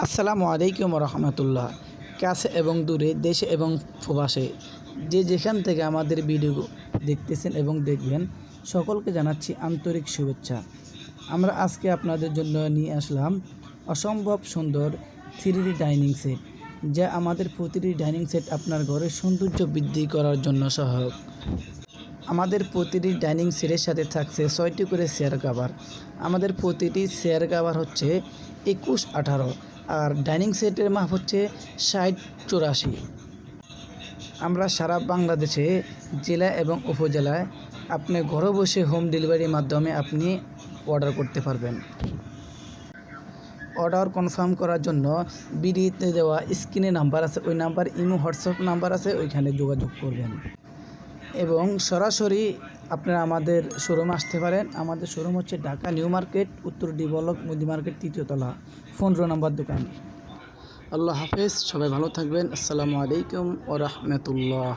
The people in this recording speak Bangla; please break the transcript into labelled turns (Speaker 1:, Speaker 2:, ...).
Speaker 1: আসসালামু আলাইকুম রহমতুল্লাহ। কাছে এবং দূরে, দেশে এবং প্রবাসে যে যেখান থেকে আমাদের ভিডিও দেখতেছেন এবং দেখবেন, সকলকে জানাচ্ছি আন্তরিক শুভেচ্ছা। আমরা আজকে আপনাদের জন্য নিয়ে আসলাম অসম্ভব সুন্দর 3D ডাইনিং সেট, যা আমাদের প্রতিটি ডাইনিং সেট আপনার ঘরের সৌন্দর্য বৃদ্ধি করার জন্য সহায়ক। আমাদের প্রতিটি ডাইনিং সেটের সাথে থাকছে 6টি করে চেয়ার কভার। আমাদের প্রতিটি চেয়ার কভার হচ্ছে 21-18, আর ডাইনিং সেটের মাপ হচ্ছে 60-84। আমরা সারা বাংলাদেশে জেলা এবং উপজেলায় আপনি ঘরে বসে হোম ডেলিভারির মাধ্যমে আপনি অর্ডার করতে পারবেন। অর্ডার কনফার্ম করার জন্য ভিডিওতে দেওয়া স্ক্রিনে নাম্বার আছে, ওই নাম্বার ইমো হোয়াটসঅ্যাপ নাম্বার আছে, ওইখানে যোগাযোগ করবেন এবং সরাসরি আপনারা আমাদের শোরুমে আসতে পারেন। আমাদের শোরুম হচ্ছে ঢাকা নিউ মার্কেট, উত্তর ডি ব্লক, মুদি মার্কেট, 3য় তলা, 15 নম্বর দোকান। আল্লাহ হাফেজ, সবাই ভালো থাকবেন। আসসালামু আলাইকুম ওয়া রাহমাতুল্লাহ।